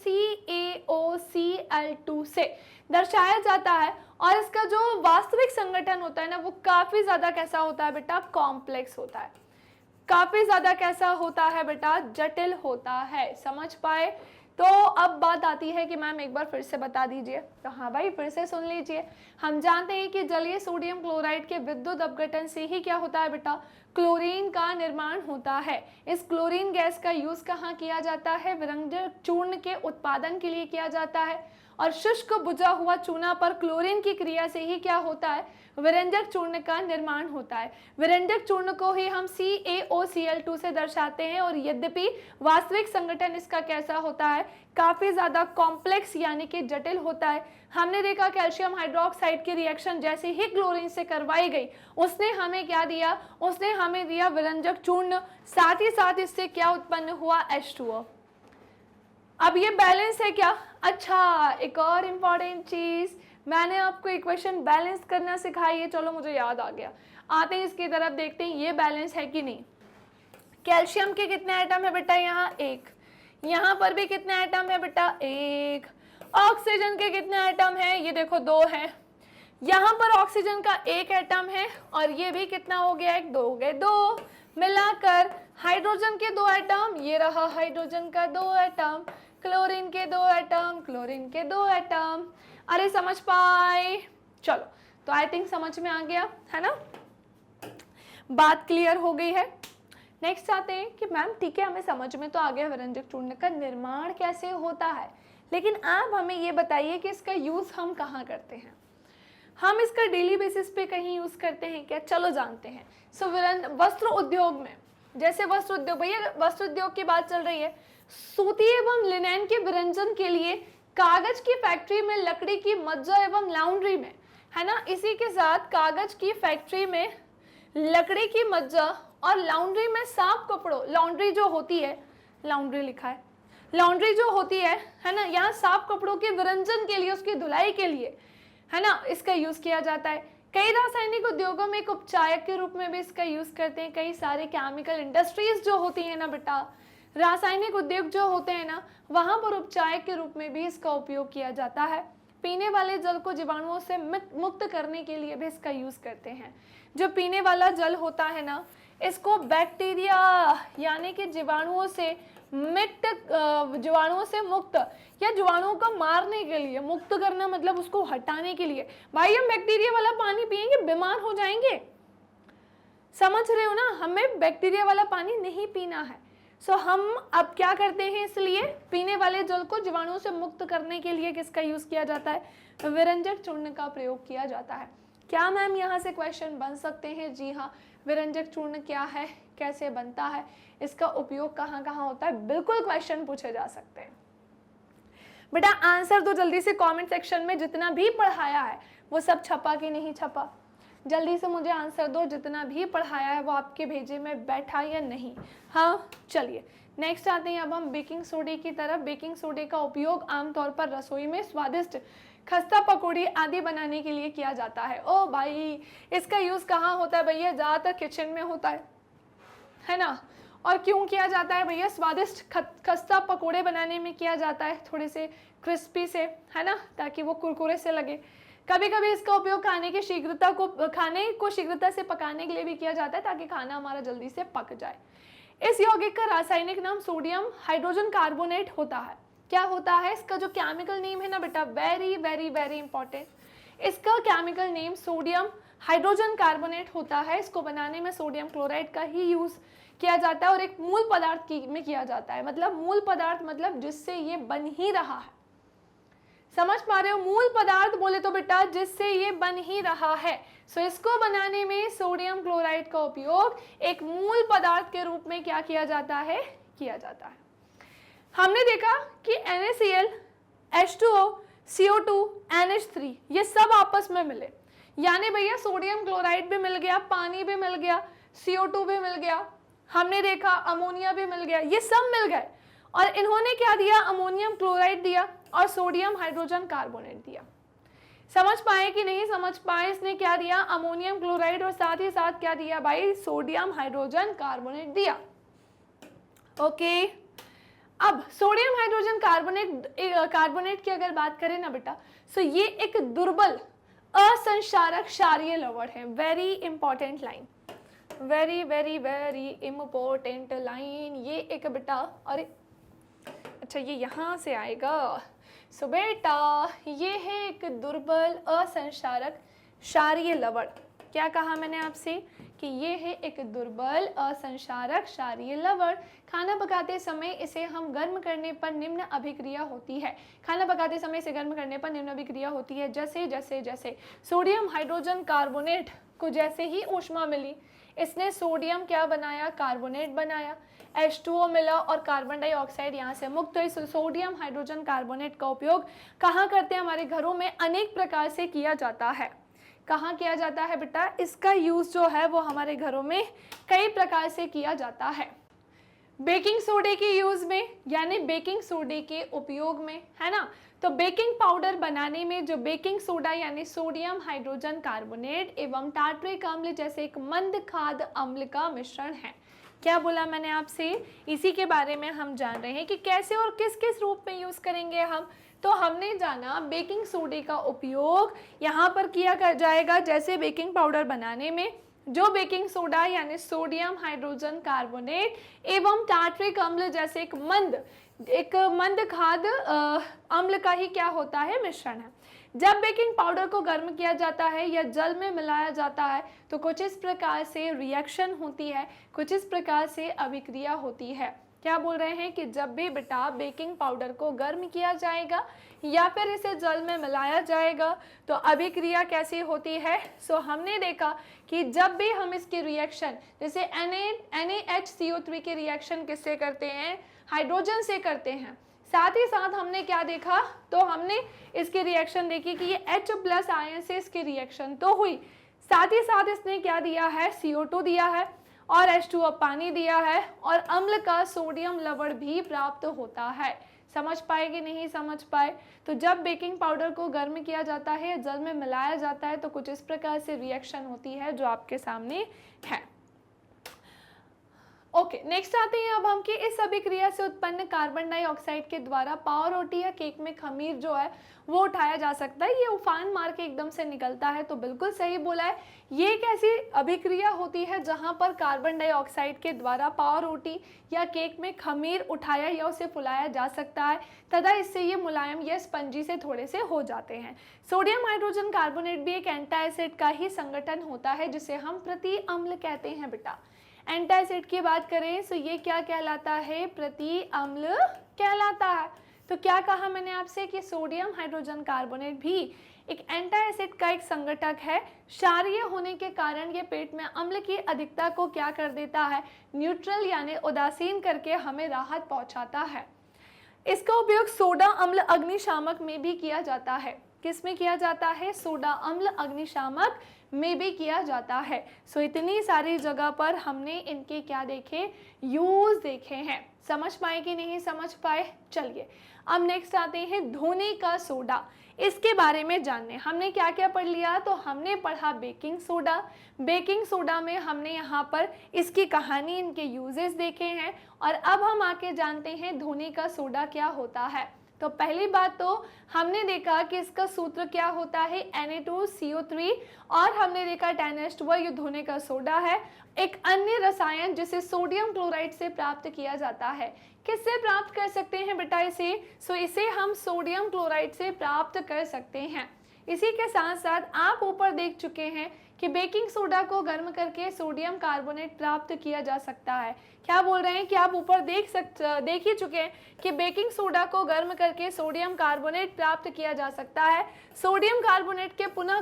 CaOCl2 से दर्शाया जाता है। और इसका जो वास्तविक संगठन होता है ना, वो काफी ज्यादा कैसा होता है बेटा, कॉम्प्लेक्स होता है। काफी ज्यादा कैसा होता है बेटा, जटिल होता है। समझ पाए। तो अब बात आती है कि मैम एक बार फिर से बता दीजिए, तो हाँ भाई फिर से सुन लीजिए। हम जानते हैं कि जलीय सोडियम क्लोराइड के विद्युत अपघटन से ही क्या होता है बेटा, क्लोरीन का निर्माण होता है। इस क्लोरीन गैस का यूज कहाँ किया जाता है, विरंजक चूर्ण के उत्पादन के लिए किया जाता है। और शुष्क बुझा हुआ चूना पर क्लोरीन की क्रिया से ही क्या होता है, विरंजक चूर्ण का निर्माण होता है। विरंजक चूर्ण को ही हम CaOCl2 से दर्शाते हैं। और यद्यपि वास्तविक संगठन इसका कैसा होता है, काफी ज्यादा कॉम्प्लेक्स यानी कि जटिल होता है। हमने देखा कैल्शियम हाइड्रोक्साइड की रिएक्शन जैसे ही क्लोरीन से करवाई गई, उसने हमें क्या दिया, उसने हमें दिया विरंजक चूर्ण। साथ ही साथ इससे क्या उत्पन्न हुआ, H2O। अब ये बैलेंस है क्या? अच्छा, एक और इम्पॉर्टेंट चीज, मैंने आपको इक्वेशन बैलेंस करना सिखाई है, चलो मुझे याद आ गया। आते हैं इसकी तरफ, देखते हैं ये बैलेंस है कि नहीं। कैल्शियम के कितने एटम है बेटा? यहाँ एक। यहाँ पर भी कितने एटम है बेटा? एक। ऑक्सीजन के कितने एटम है? ये देखो 2 है। यहाँ पर ऑक्सीजन का 1 एटम है और ये भी कितना हो गया? 1, 2 हो गए 2। मिलाकर हाइड्रोजन के 2 एटम, ये रहा हाइड्रोजन का 2 एटम, क्लोरीन के 2 एटम, क्लोरीन के 2 एटम। अरे समझ पाए? चलो, तो आई थिंक समझ में आ गया है ना, बात क्लियर हो गई है। नेक्स्ट आते हैं कि मैम ठीक है, हमें समझ में तो आ गया विरंजक चूर्ण का निर्माण कैसे होता है, लेकिन आप हमें ये बताइए कि इसका यूज हम कहाँ करते हैं? हम इसका डेली बेसिस पे कहीं यूज करते हैं क्या? चलो जानते हैं। सो वस्त्र उद्योग में, जैसे वस्त्र उद्योग, भैया वस्त्र उद्योग की बात चल रही है, सूती एवं लिनेन के विरंजन के लिए कागज की फैक्ट्री में, लकड़ी की मज्जा एवं लाउंड्री में, है ना, इसी के साथ कागज की फैक्ट्री में, लकड़ी की मज्जा और लाउंड्री में साफ कपड़ों, लॉन्ड्री जो होती है, लाउंड्री लिखा है, लॉन्ड्री जो होती है ना, यहाँ साफ कपड़ों के विरंजन के लिए, उसकी धुलाई के लिए, है ना, इसका यूज किया जाता है। कई रासायनिक उद्योगों में एक उपचायक के रूप में भी इसका यूज करते हैं। कई सारे केमिकल इंडस्ट्रीज जो होती है ना बेटा, रासायनिक उद्योग जो होते हैं ना, वहां पर उपचायक के रूप में भी इसका उपयोग किया जाता है। पीने वाले जल को जीवाणुओं से मुक्त करने के लिए भी इसका यूज करते हैं। जो पीने वाला जल होता है ना, इसको बैक्टीरिया यानी कि जीवाणुओं से जीवाणुओं से मुक्त, या जीवाणुओं को मारने के लिए, मुक्त करना मतलब उसको हटाने के लिए। भाई हम बैक्टीरिया वाला पानी पिएंगे बीमार हो जाएंगे, समझ रहे हो ना, हमें बैक्टीरिया वाला पानी नहीं पीना है। सो हम अब क्या करते हैं, इसलिए पीने वाले जल को जीवाणुओं से मुक्त करने के लिए किसका यूज किया जाता है? विरंजक चूर्ण का प्रयोग किया जाता है। क्या मैम यहाँ से क्वेश्चन बन सकते हैं? जी हाँ, विरंजक चूर्ण क्या है, कैसे बनता है, इसका उपयोग कहाँ कहाँ होता है, बिल्कुल क्वेश्चन पूछे जा सकते हैं। बेटा आंसर दो जल्दी से कमेंट सेक्शन में, जितना भी पढ़ाया है वो सब छपा कि नहीं छपा? जल्दी से मुझे आंसर दो, जितना भी पढ़ाया है वो आपके भेजे में बैठा या नहीं? हाँ, चलिए नेक्स्ट आते हैं अब हम बेकिंग सोडे की तरफ। बेकिंग सोडे का उपयोग आमतौर पर रसोई में स्वादिष्ट खस्ता पकौड़ी आदि बनाने के लिए किया जाता है। ओ भाई, इसका यूज कहाँ होता है भैया? ज्यादातर किचन में होता है ना। और क्यों किया जाता है भैया? स्वादिष्ट खस्ता पकोड़े बनाने में किया जाता है, थोड़े से क्रिस्पी से, है ना, ताकि वो कुरकुरे से लगे। कभी कभी इसका उपयोग खाने को शीघ्रता से पकाने के लिए भी किया जाता है, ताकि खाना हमारा जल्दी से पक जाए। इस यौगिक का रासायनिक नाम सोडियम हाइड्रोजन कार्बोनेट होता है। क्या होता है? इसका जो केमिकल नेम है ना बेटा, वेरी वेरी वेरी इंपॉर्टेंट, इसका chemical name sodium hydrogen carbonate होता है। इसको बनाने में सोडियम क्लोराइड का ही यूज किया जाता है और एक मूल पदार्थ में किया जाता है। मतलब मूल पदार्थ मतलब जिससे ये बन ही रहा है, समझ पा रहे हो? मूल पदार्थ बोले तो बेटा जिससे ये बन ही रहा है। सो इसको बनाने में सोडियम क्लोराइड का उपयोग एक मूल पदार्थ के रूप में क्या किया जाता है? किया जाता है। हमने देखा कि NaCl, H2O, CO2, NH3 ये सब आपस में मिले, यानी भैया सोडियम क्लोराइड भी मिल गया, पानी भी मिल गया, CO2 भी मिल गया, हमने देखा अमोनिया भी मिल गया, ये सब मिल गए और इन्होंने क्या दिया? अमोनियम क्लोराइड दिया और सोडियम हाइड्रोजन कार्बोनेट दिया। समझ पाए कि नहीं समझ पाए? इसने क्या दिया? अमोनियम क्लोराइड और साथ ही साथ क्या दिया भाई? सोडियम हाइड्रोजन कार्बोनेट दिया। ओके, अब सोडियम हाइड्रोजन कार्बोनेट की अगर बात करें ना बेटा, सो ये एक दुर्बल असंक्षारक क्षारीय लवण है। Very important line, very very very important line. ये एक बेटा, अरे अच्छा ये यहाँ से आएगा। सो बेटा ये है एक दुर्बल असंक्षारक क्षारीय लवण। क्या कहा मैंने आपसे? कि ये है एक दुर्बल असंक्षारक क्षारीय लवण। खाना पकाते समय इसे हम गर्म करने पर निम्न अभिक्रिया होती है। खाना पकाते समय इसे गर्म करने पर निम्न अभिक्रिया होती है, जैसे जैसे जैसे सोडियम हाइड्रोजन कार्बोनेट को जैसे ही ऊष्मा मिली, इसने सोडियम क्या बनाया? कार्बोनेट बनाया। H2O मिला और कार्बन डाइऑक्साइड यहाँ से मुक्त हुई। सोडियम हाइड्रोजन कार्बोनेट का उपयोग कहाँ करते हैं? हमारे घरों में अनेक प्रकार से किया जाता है। कहाँ किया जाता है बेटा? इसका यूज जो है वो हमारे घरों में कई प्रकार से किया जाता है। बेकिंग सोडे के यूज में यानी बेकिंग सोडे के उपयोग में, है ना। तो बेकिंग पाउडर बनाने में जो बेकिंग सोडा यानी सोडियम हाइड्रोजन कार्बोनेट एवं टार्ट्रिक अम्ल जैसे एक मंद खाद्य अम्ल का मिश्रण है। क्या बोला मैंने आपसे, इसी के बारे में हम जान रहे हैं कि कैसे और किस किस रूप में यूज करेंगे हम। तो हमने जाना बेकिंग सोडे का उपयोग यहाँ पर किया जाएगा जैसे बेकिंग पाउडर बनाने में जो बेकिंग सोडा यानी सोडियम हाइड्रोजन कार्बोनेट एवं टार्ट्रिक अम्ल जैसे एक मंद खाद्य अम्ल का ही क्या होता है, मिश्रण है। जब बेकिंग पाउडर को गर्म किया जाता है या जल में मिलाया जाता है तो कुछ इस प्रकार से रिएक्शन होती है, कुछ इस प्रकार से अभिक्रिया होती है। क्या बोल रहे हैं कि जब भी बेटा बेकिंग पाउडर को गर्म किया जाएगा या फिर इसे जल में मिलाया जाएगा तो अभिक्रिया कैसी होती है। सो हमने देखा कि जब भी हम इसकी रिएक्शन जैसे NaHCO3 के रिएक्शन किससे करते हैं, हाइड्रोजन से करते हैं। साथ ही साथ हमने क्या देखा, तो हमने इसकी रिएक्शन देखी कि ये H+ आयन से इसकी रिएक्शन तो हुई, साथ ही साथ इसने क्या दिया है, CO2 दिया है और H2O पानी दिया है और अम्ल का सोडियम लवण भी प्राप्त होता है। समझ पाए कि नहीं समझ पाए। तो जब बेकिंग पाउडर को गर्म किया जाता है, जल में मिलाया जाता है तो कुछ इस प्रकार से रिएक्शन होती है जो आपके सामने है। ओके, नेक्स्ट आते हैं अब हम कि इस अभिक्रिया से उत्पन्न कार्बन डाइऑक्साइड के द्वारा पावरोटी या केक में खमीर जो है वो उठाया जा सकता है। ये उफान मार के एकदम से निकलता है, तो बिल्कुल सही बोला है। ये एक ऐसी अभिक्रिया होती है जहां पर कार्बन डाइऑक्साइड के द्वारा पावरोटी या केक में खमीर उठाया या उसे फुलाया जा सकता है तथा इससे ये मुलायम या स्पंजी से थोड़े से हो जाते हैं। सोडियम हाइड्रोजन कार्बोनेट भी एक एंटासिड का ही संगठन होता है जिसे हम प्रति अम्ल कहते हैं बेटा। एंटासिड की बात करें तो ये क्या कहलाता है, प्रति अम्ल कहलाता है। तो क्या कहा मैंने आपसे कि सोडियम हाइड्रोजन कार्बोनेट भी एक एंटासिड का एक संगठक है। क्षारीय होने के कारण ये पेट में अम्ल की अधिकता को क्या कर देता है, न्यूट्रल यानी उदासीन करके हमें राहत पहुंचाता है। इसका उपयोग सोडा अम्ल अग्निशामक में भी किया जाता है। किस में किया जाता है, सोडा अम्ल अग्निशामक में भी किया जाता है। सो इतनी सारी जगह पर हमने इनके क्या देखे, यूज देखे हैं। समझ पाए कि नहीं समझ पाए। चलिए अब नेक्स्ट आते हैं धोने का सोडा। इसके बारे में जानने हमने क्या क्या पढ़ लिया, तो हमने पढ़ा बेकिंग सोडा। बेकिंग सोडा में हमने यहाँ पर इसकी कहानी, इनके यूजेस देखे हैं और अब हम आके जानते हैं धोने का सोडा क्या होता है। तो पहली बात तो हमने देखा कि इसका सूत्र क्या होता है, Na2CO3 और हमने देखा TnH2 ये धोने का सोडा है। एक अन्य रसायन जिसे सोडियम क्लोराइड से प्राप्त किया जाता है। किससे प्राप्त कर सकते हैं बेटा इसे, सो इसे हम सोडियम क्लोराइड से प्राप्त कर सकते हैं। इसी के साथ साथ आप ऊपर देख चुके हैं कि बेकिंग सोडा को गर्म करके सोडियम कार्बोनेट प्राप्त किया जा सकता है। क्या बोल रहे हैं कि आप ऊपर देख ही चुके हैं कि बेकिंग सोडा को गर्म करके सोडियम कार्बोनेट प्राप्त किया जा सकता है। सोडियम कार्बोनेट के पुनः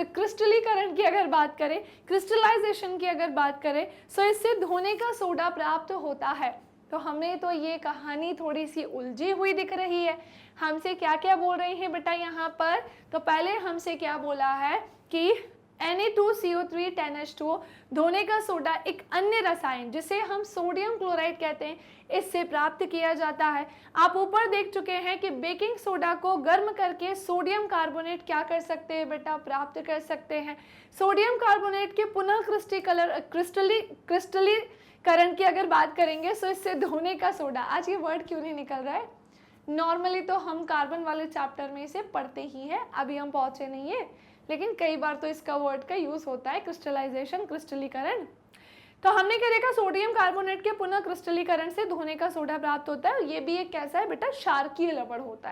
क्रिस्टलीकरण की अगर बात करें, क्रिस्टलाइजेशन की अगर बात करें, सो इससे धोने का सोडा प्राप्त होता है। तो हमें तो ये कहानी थोड़ी सी उलझी हुई दिख रही है। हमसे क्या क्या बोल रहे हैं बेटा यहाँ पर, तो पहले हमसे क्या बोला है कि Na2CO3 10H2O धोने का सोडा एक अन्य रसायन जिसे हम सोडियम क्लोराइड कहते हैं, इससे प्राप्त किया जाता है। आप ऊपर देख चुके हैं कि बेकिंग सोडा को गर्म करके सोडियम कार्बोनेट क्या कर सकते हैं बेटा, प्राप्त कर सकते हैं। सोडियम कार्बोनेट के पुनः क्रिस्टलीकरण की अगर बात करेंगे तो इससे धोने का सोडा, आज ये वर्ड क्यों नहीं निकल रहा है, नॉर्मली तो हम कार्बन वाले चैप्टर में इसे पढ़ते ही है, अभी हम पहुंचे नहीं है, लेकिन कई बार तो इसका वर्ड का यूज होता है, क्रिस्टलाइजेशन, क्रिस्टलीकरण। तो हमने क्या देखा, सोडियम कार्बोनेट के पुनः क्रिस्टलीकरण से धोने का सोडा प्राप्त होता है। ये भी एक कैसा है बेटा, क्षारकीय लवण होता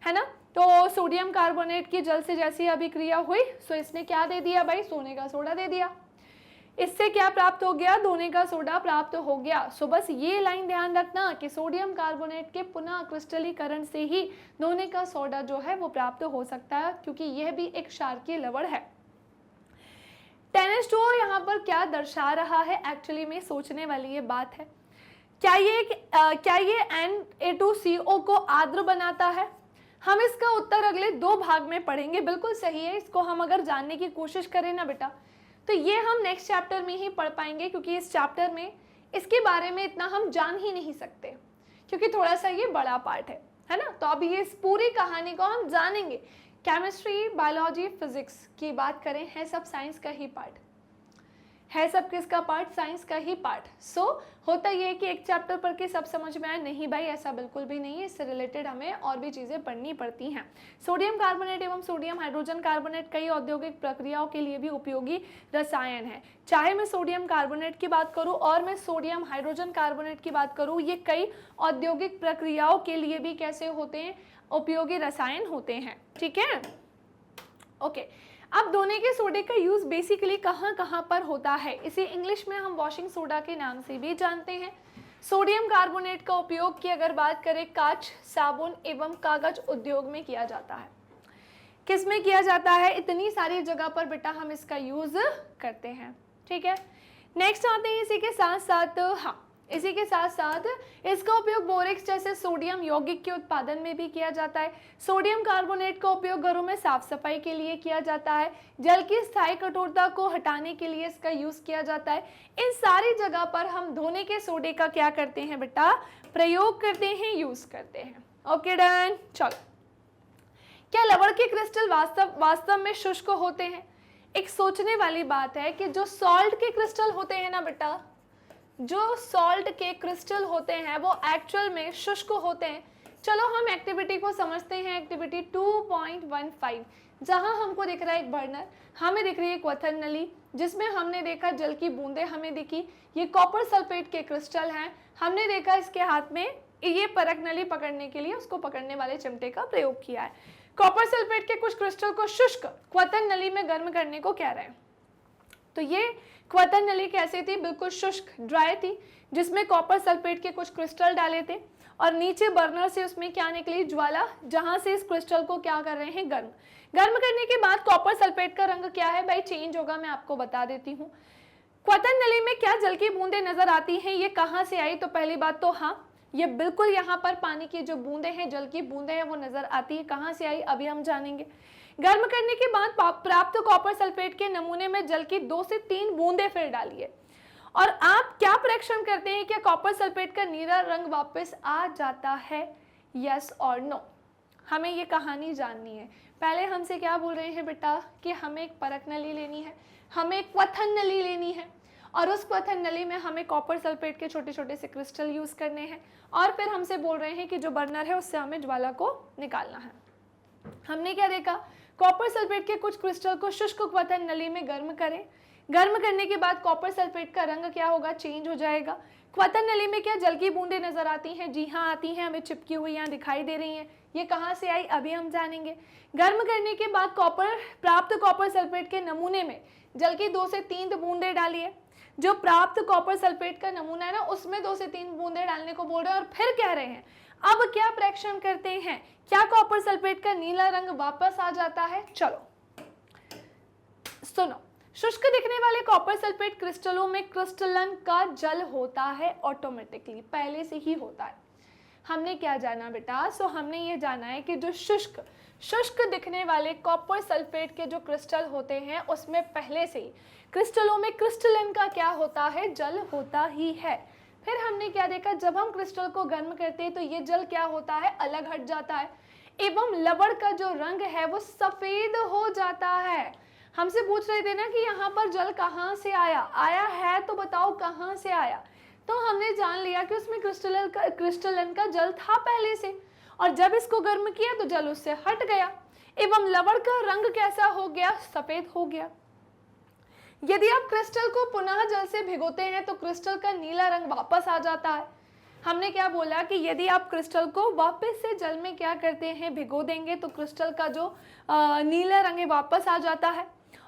है ना। तो सोडियम कार्बोनेट की जल से जैसी अभिक्रिया हुई, सो इसने क्या दे दिया भाई, सोने का सोडा दे दिया। इससे क्या प्राप्त हो गया, धोने का सोडा प्राप्त हो गया। सो बस ये लाइन ध्यान रखना कि सोडियम कार्बोनेट के पुनः क्रिस्टलीकरण से ही धोने का सोडा जो है वो प्राप्त हो सकता है, क्योंकि यह भी एक क्षारकीय लवण है। TnH2O यहाँ पर क्या दर्शा रहा है, एक्चुअली में सोचने वाली ये बात है। क्या ये Na2CO को आर्द्र बनाता है? हम इसका उत्तर अगले 2 भाग में पढ़ेंगे। बिल्कुल सही है, इसको हम अगर जानने की कोशिश करें ना बेटा, तो ये हम नेक्स्ट चैप्टर में ही पढ़ पाएंगे, क्योंकि इस चैप्टर में इसके बारे में इतना हम जान ही नहीं सकते, क्योंकि थोड़ा सा ये बड़ा पार्ट है ना। तो अभी इस पूरी कहानी को हम जानेंगे। केमिस्ट्री, बायोलॉजी, फिजिक्स की बात करें, है सब साइंस का ही पार्ट, है सब किसका पार्ट, साइंस का ही पार्ट। सो होता ये है कि एक चैप्टर पढ़ के सब समझ में आए, नहीं भाई ऐसा बिल्कुल भी नहीं है, इससे रिलेटेड हमें और भी चीज़ें पढ़नी पड़ती हैं। सोडियम कार्बोनेट एवं सोडियम हाइड्रोजन कार्बोनेट कई औद्योगिक प्रक्रियाओं के लिए भी उपयोगी रसायन है। चाहे मैं सोडियम कार्बोनेट की बात करूँ और मैं सोडियम हाइड्रोजन कार्बोनेट की बात करूँ, ये कई औद्योगिक प्रक्रियाओं के लिए भी कैसे होते हैं, उपयोगी रसायन होते हैं। ठीक है, ओके। अब धोने के सोडे का यूज बेसिकली कहाँ कहाँ पर होता है, इसे इंग्लिश में हम वॉशिंग सोडा के नाम से भी जानते हैं। सोडियम कार्बोनेट का उपयोग की अगर बात करें, कांच, साबुन एवं कागज उद्योग में किया जाता है। किस में किया जाता है, इतनी सारी जगह पर बेटा हम इसका यूज करते हैं। ठीक है, नेक्स्ट आते हैं इसी के साथ साथ, हाँ इसी के साथ साथ इसका उपयोग बोरेक्स जैसे सोडियम यौगिक के उत्पादन में भी किया जाता है। सोडियम कार्बोनेट का उपयोग घरों में साफ सफाई के लिए किया जाता है। जल की स्थायी कठोरता को हटाने के लिए इसका यूज किया जाता है। इन सारी जगह पर हम धोने के सोडे का क्या करते हैं बेटा, प्रयोग करते हैं, यूज करते हैं। Okay done. चलो, क्या लवण के क्रिस्टल वास्तव में शुष्क होते हैं? एक सोचने वाली बात है कि जो सॉल्ट के क्रिस्टल होते हैं ना बेटा, जो सॉल्ट के क्रिस्टल होते हैं वो एक्चुअल में शुष्क होते हैं। चलो हम एक्टिविटी को समझते हैं। एक्टिविटी 2.15, जहां हमको दिख रहा है एक बर्नर, हमें दिख रही है क्वथन नली जिसमें हमने देखा जल की बूंदें हमें दिखी, ये कॉपर सल्फेट के क्रिस्टल हैं। हमने देखा इसके हाथ में ये परख नली पकड़ने के लिए उसको पकड़ने वाले चिमटे का प्रयोग किया है। कॉपर सल्फेट के कुछ क्रिस्टल को शुष्क क्वथन नली में गर्म करने को कह रहे हैं। तो ये क्वथन नली कैसी थी, बिल्कुल शुष्क, ड्राई थी, जिसमें कॉपर सल्फेट के कुछ क्रिस्टल डाले थे और नीचे बर्नर से उसमें क्या निकली, ज्वाला, जहां से इस क्रिस्टल को क्या कर रहे हैं, गर्म करने के बाद कॉपर सल्फेट का रंग क्या है भाई, चेंज होगा। मैं आपको बता देती हूँ। क्वथन नली में क्या जल की बूंदें नजर आती हैं, ये कहाँ से आई? तो पहली बात तो हाँ, ये बिल्कुल यहाँ पर पानी की जो बूंदें हैं, जल की बूंदें हैं, वो नजर आती है। कहाँ से आई अभी हम जानेंगे। गर्म करने के बाद प्राप्त कॉपर सल्फेट के नमूने में जल की 2 से 3 बूंदें फिर डालिए और आप क्या परीक्षण करते हैं, क्या कॉपर सल्फेट का नीला रंग वापस आ जाता है, यस और नो? हमें ये कहानी जाननी है। पहले हमसे क्या बोल रहे हैं बेटा कि हमें एक परख नली लेनी है, हमें एक क्वथन नली लेनी है और उस क्वथन नली में हमें कॉपर सल्फेट के छोटे छोटे से क्रिस्टल यूज करने हैं और फिर हमसे बोल रहे हैं कि जो बर्नर है उससे हमें ज्वाला को निकालना है। हमने क्या देखा, कॉपर सल्फेट के कुछ क्रिस्टल को शुष्क क्वथन नली में गर्म करें। गर्म करने के बाद कॉपर सल्फेट का रंग क्या होगा, चेंज हो जाएगा। क्वथन नली में क्या जल की बूंदें नजर आती हैं? जी हाँ आती हैं, हमें चिपकी हुई यहाँ दिखाई दे रही हैं। ये कहाँ से आई अभी हम जानेंगे। गर्म करने के बाद प्राप्त कॉपर सल्फेट के नमूने में जल की 2 से 3 बूंदें डालिए। जो प्राप्त कॉपर सल्फेट का नमूना है ना, उसमें 2 से 3 बूंदें डालने को बोल रहे हैं और फिर कह रहे हैं अब क्या परीक्षण करते हैं, क्या कॉपर सल्फेट का नीला रंग वापस आ जाता है? चलो सुनो, शुष्क दिखने वाले कॉपर सल्फेट क्रिस्टलों में क्रिस्टलन का जल होता है ऑटोमेटिकली, पहले से ही होता है। हमने क्या जाना बेटा, सो हमने ये जाना है कि जो शुष्क दिखने वाले कॉपर सल्फेट के जो क्रिस्टल होते हैं उसमें पहले से ही क्रिस्टलों में क्रिस्टलन का क्या होता है, जल होता ही है। फिर हमने क्या देखा, जब हम क्रिस्टल को गर्म करते हैं तो ये जल क्या होता है, अलग हट जाता है एवं लवण का जो रंग है वो सफेद हो जाता है। हमसे पूछ रहे थे ना कि यहाँ पर जल कहाँ से आया है, तो बताओ कहाँ से आया। तो हमने जान लिया कि उसमें क्रिस्टलन का जल था पहले से और जब इसको गर्म किया तो जल उससे हट गया एवं लवण का रंग कैसा हो गया, सफेद हो गया। यदि आप क्रिस्टल को पुनः जल से भिगोते हैं तो क्रिस्टल का नीला रंग वापस आ जाता है। हमने क्या बोला कि यदि आप क्रिस्टल को वापस से जल में क्या करते हैं, भिगो देंगे तो क्रिस्टल का जो नीला रंग है वापस आ जाता है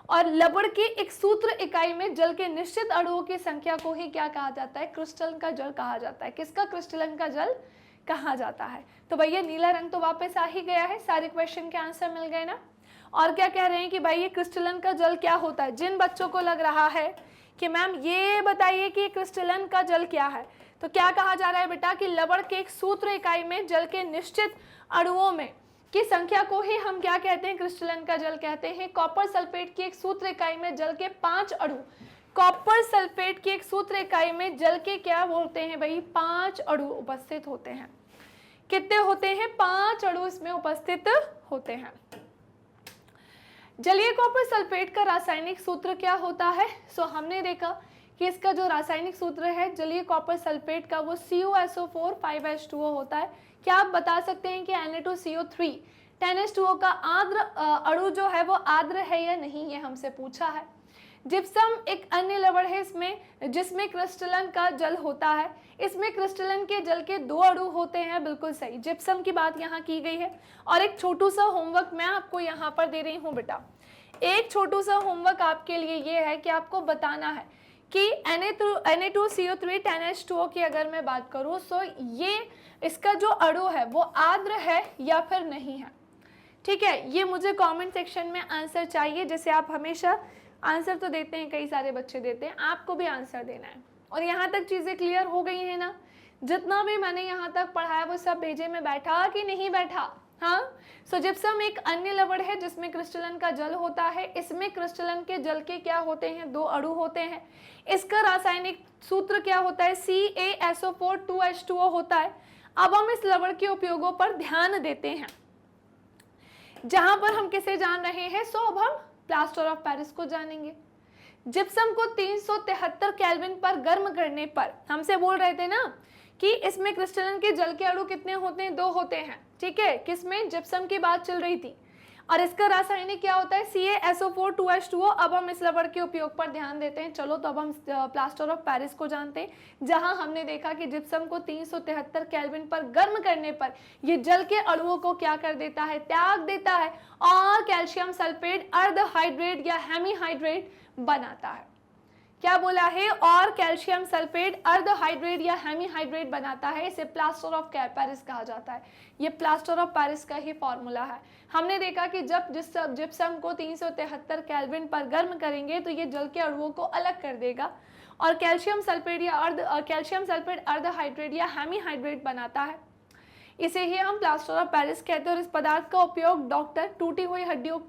और लवण की एक सूत्र इकाई में जल के निश्चित अणुओं की संख्या को ही क्या कहा जाता है, क्रिस्टलन का जल कहा जाता है। किसका, क्रिस्टलन का जल कहा जाता है। तो भैया नीला रंग तो वापस आ ही गया है, सारे क्वेश्चन के आंसर मिल गए ना। और क्या कह रहे हैं कि भाई ये क्रिस्टलन का जल क्या होता है। जिन बच्चों को लग रहा है कि मैम ये बताइए कि क्रिस्टलन का जल क्या है, तो क्या कहा जा रहा है बेटा कि लवण के एक सूत्र इकाई में जल के निश्चित अणुओं में की संख्या को ही हम क्या कहते हैं, क्रिस्टलन का जल कहते हैं। कॉपर सल्फेट की एक सूत्र इकाई में जल के 5 अणु कॉपर सल्फेट की एक सूत्र इकाई में जल के क्या बोलते हैं भाई, 5 अणु उपस्थित होते हैं। कितने होते हैं, 5 अणु इसमें उपस्थित होते हैं। जलीय कॉपर सल्फेट का रासायनिक सूत्र क्या होता है? सो हमने देखा कि इसका जो रासायनिक सूत्र है जलीय कॉपर सल्फेट का वो CuSO4 5H2O होता है। क्या आप बता सकते हैं कि Na2CO3 10H2O का आर्द्र अणु जो है वो आर्द्र है या नहीं, ये हमसे पूछा है। जिप्सम एक अन्य लवण है इसमें जिसमें क्रिस्टलन का जल होता है। इसमें क्रिस्टलन के जल के 2 अणु होते हैं, बिल्कुल सही, जिप्सम की बात यहाँ की गई है। और एक छोटू सा होमवर्क मैं आपको यहाँ पर दे रही हूँ बेटा। एक छोटू सा होमवर्क आपके लिए ये है कि आपको बताना है कि Na2CO3 10H2O की अगर मैं बात करूँ तो ये इसका जो अणु है वो आर्द्र है या फिर नहीं है। ठीक है, ये मुझे कमेंट सेक्शन में आंसर चाहिए। जैसे आप हमेशा आंसर तो देते हैं, कई सारे बच्चे देते हैं, आपको भी आंसर देना है। और यहाँ तक चीज़ें क्लियर हो गई हैं ना? जितना भी मैंने यहाँ तक पढ़ाया वो सब पेजे में बैठा कि नहीं बैठा? हाँ। सो जिप्सम एक अन्य लवण है जिसमें क्रिस्टलन का जल होता है। इसमें क्रिस्टलन के जल के क्या होते हैं, 2 अणु होते हैं। इसका रासायनिक सूत्र क्या होता है, CaSO4 2H2O होता है। अब हम इस लवण के उपयोगों पर ध्यान देते हैं। जहां पर हम किसे जान रहे हैं, सो अब हम प्लास्टर ऑफ पेरिस को जानेंगे। जिप्सम को 373 केल्विन पर गर्म करने पर, हमसे बोल रहे थे ना कि इसमें क्रिस्टलन के जल के अणु कितने होते हैं, 2 होते हैं। ठीक है, किसमें, जिप्सम की बात चल रही थी। और इसका रासायनिक क्या होता है, CaSO4 2H2O। अब हम इस लवण के उपयोग पर ध्यान देते हैं। चलो तो अब हम प्लास्टर ऑफ पेरिस को जानते हैं, जहां हमने देखा कि जिप्सम को 373 केल्विन पर गर्म करने पर ये जल के अणुओं को क्या कर देता है, त्याग देता है और कैल्शियम सल्फेट अर्धहाइड्रेट या हेमीहाइड्रेट बनाता है। क्या बोला है, और कैल्शियम सल्फेट अर्धहाइड्रेट या हेमीहाइड्रेट बनाता है। इसे प्लास्टर ऑफ पेरिस कहा जाता है। ये प्लास्टर ऑफ पेरिस का ही फॉर्मूला है। हमने देखा कि जब जिप्सम को 373 केल्विन पर गर्म करेंगे तो ये जल के अणुओं को अलग कर देगा और कैल्शियम सल्फेट अर्धहाइड्रेट या हेमीहाइड्रेट बनाता है। इसे ही हम प्लास्टर ऑफ पेरिस कहते हैं। और इस पदार्थ का उपयोग डॉक्टर टूटी हुई हड्डियों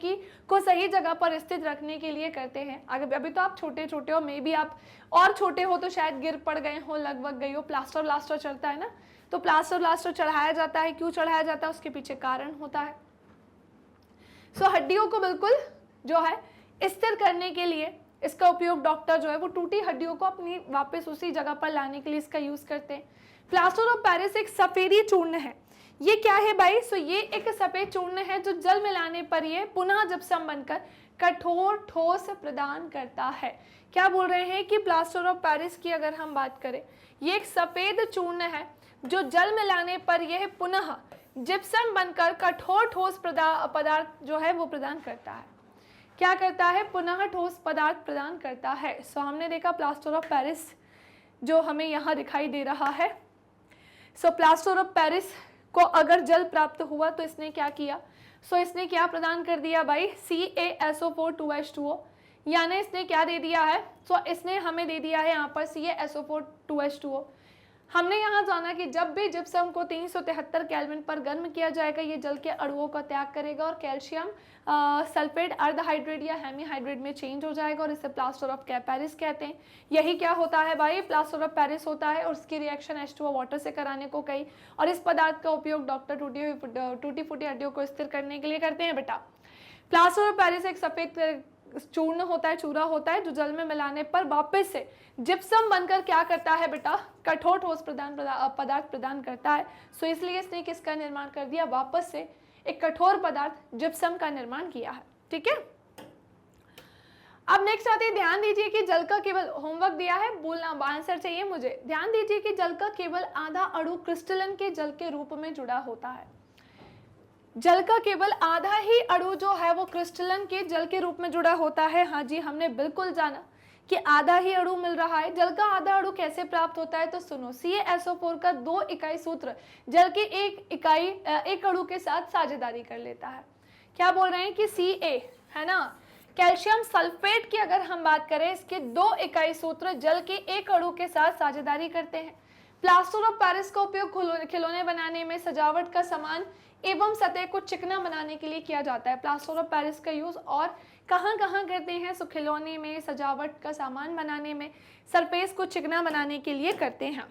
को सही जगह पर स्थित रखने के लिए करते हैं। अगर अभी तो आप छोटे छोटे हो, मे बी आप और छोटे हो तो शायद गिर पड़ गए हो, लगभग गई हो। प्लास्टर चलता है ना, तो प्लास्टर चढ़ाया जाता है। क्यों चढ़ाया जाता है, उसके पीछे कारण होता है। सो हड्डियों को बिल्कुल जो है स्थिर करने के लिए इसका उपयोग डॉक्टर जो है वो टूटी हड्डियों को अपनी वापस उसी जगह पर लाने के लिए इसका यूज करते हैं। प्लास्टर ऑफ पेरिस एक सफेदी चूर्ण है। ये क्या है भाई, सो ये एक सफेद चूर्ण है जो जल मिलाने पर ये पुनः जिप्सम बनकर कठोर ठोस प्रदान करता है। क्या बोल रहे हैं कि प्लास्टर ऑफ पेरिस की अगर हम बात करें, ये एक सफेद चूर्ण है जो जल मिलाने पर यह पुनः जिप्सम बनकर कठोर ठोस पदार्थ जो है वो प्रदान करता है। क्या करता है, पुनः ठोस पदार्थ प्रदान करता है। सो हमने देखा प्लास्टर ऑफ पेरिस जो हमें यहाँ दिखाई दे रहा है। सो प्लास्टर ऑफ पेरिस को अगर जल प्राप्त हुआ तो इसने क्या किया, सो इसने क्या प्रदान कर दिया भाई, CaSO4 2H2O। यानी इसने क्या दे दिया है, सो इसने हमें दे दिया है यहाँ पर CaSO4 2H2O। हमने यहाँ जाना कि जब भी जिप्सम को 373 केल्विन पर गर्म किया जाएगा ये जल के अणुओं का त्याग करेगा और कैल्शियम सल्फेट अर्धहाइड्रेट या हेमीहाइड्रेट में चेंज हो जाएगा और इसे प्लास्टर ऑफ पेरिस कहते हैं। यही क्या होता है भाई, प्लास्टर ऑफ पेरिस होता है। और उसकी रिएक्शन H2O वाटर से कराने को कही। और इस पदार्थ का उपयोग डॉक्टर टूटी फूटी हड्डियों को स्थिर करने के लिए करते हैं बेटा। प्लास्टर ऑफ पेरिस एक सफेद चूर्ण होता है, चूरा होता है जो जल में मिलाने पर वापस से जिप्सम बनकर क्या करता है बेटा, कठोर ठोस पदार्थ प्रदान करता है। सो इसलिए इसने किसका निर्माण कर दिया, वापस से एक कठोर पदार्थ जिप्सम का निर्माण किया है। ठीक है, अब नेक्स्ट आते हैं, ध्यान दीजिए कि जल का केवल, होमवर्क दिया है, बोलना आंसर चाहिए मुझे। ध्यान दीजिए कि जल का केवल आधा अणु क्रिस्टलन के जल के रूप में जुड़ा होता है। जल का केवल आधा ही अणु जो है वो क्रिस्टलन के जल के रूप में जुड़ा होता है। हाँ जी, हमने बिल्कुल जाना कि आधा ही अणु मिल रहा है। जल का आधा अणु कैसे प्राप्त होता है, तो सुनो, CaSO4 का 2 इकाई सूत्र जल के एक अणु के साथ साझेदारी कर लेता है। क्या बोल रहे हैं कि Ca है ना, कैल्शियम सल्फेट की अगर हम बात करें, इसके 2 इकाई सूत्र जल के एक अणु के साथ साझेदारी करते हैं। प्लास्टर ऑफ पेरिस का उपयोग खिलौने बनाने में, सजावट का सामान एवं सतह को चिकना बनाने के लिए किया जाता है। प्लास्टर ऑफ पेरिस का यूज़ और कहाँ कहाँ करते हैं? सो खिलौने में, सजावट का सामान बनाने में, सरफेस को चिकना बनाने के लिए करते हैं।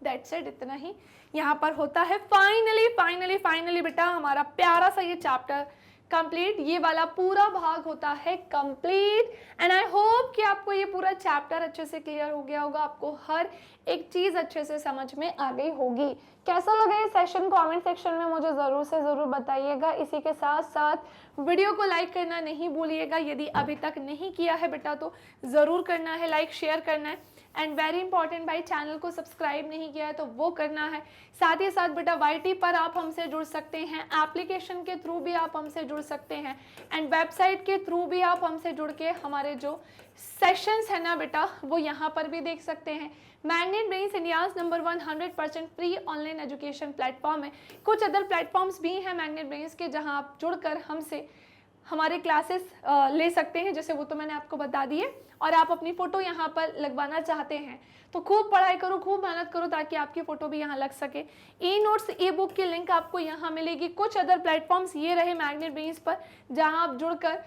दैट्स इट, इतना ही यहाँ पर होता है। फाइनली बेटा हमारा प्यारा सा ये चैप्टर कंप्लीट, ये वाला पूरा भाग होता है कंप्लीट। एंड आई होप कि आपको ये पूरा चैप्टर अच्छे से क्लियर हो गया होगा, आपको हर एक चीज़ अच्छे से समझ में आ गई होगी। कैसा लगा ये सेशन कमेंट सेक्शन में मुझे ज़रूर से ज़रूर बताइएगा। इसी के साथ साथ वीडियो को लाइक करना नहीं भूलिएगा, यदि अभी तक नहीं किया है बेटा तो ज़रूर करना है, लाइक शेयर करना है। एंड वेरी इंपॉर्टेंट भाई, चैनल को सब्सक्राइब नहीं किया है तो वो करना है। साथ ही साथ बेटा YT पर आप हमसे जुड़ सकते हैं, एप्लीकेशन के थ्रू भी आप हमसे जुड़ सकते हैं, एंड वेबसाइट के थ्रू भी आप हमसे जुड़ के हमारे जो सेशंस है ना बेटा वो यहाँ पर भी देख सकते हैं। Magnet brains India's number 1 100% free online education platform है। कुछ अदर प्लेटफॉर्म्स भी हैं मैग्नेट ब्रेन्स के, जहाँ आप जुड़कर हमसे हमारे क्लासेस ले सकते हैं, जैसे वो तो मैंने आपको बता दिए। और आप अपनी फ़ोटो यहाँ पर लगवाना चाहते हैं तो खूब पढ़ाई करो, खूब मेहनत करो ताकि आपकी फ़ोटो भी यहाँ लग सके। ई नोट्स ई बुक की लिंक आपको यहाँ मिलेगी। कुछ अदर प्लेटफॉर्म्स ये रहे मैग्नेट ब्रेन्स पर, जहाँ आप जुड़कर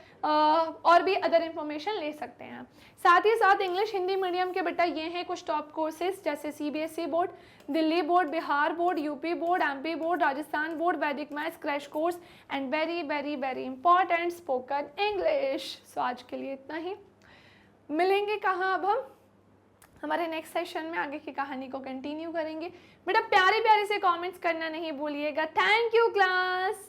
और भी अदर इन्फॉर्मेशन ले सकते हैं। साथ ही साथ इंग्लिश हिंदी मीडियम के बेटा ये हैं कुछ टॉप कोर्सेज, जैसे CBSE board, Delhi board, Bihar board, UP board, MP board, Rajasthan board, Vedic maths crash course, and very important spoken English. So आज के लिए इतना ही। मिलेंगे कहाँ अब हम? हमारे नेक्स्ट सेशन में आगे की कहानी को कंटिन्यू करेंगे। बेटा प्यारे प्यारे से कमेंट्स करना नहीं भूलिएगा। Thank you class.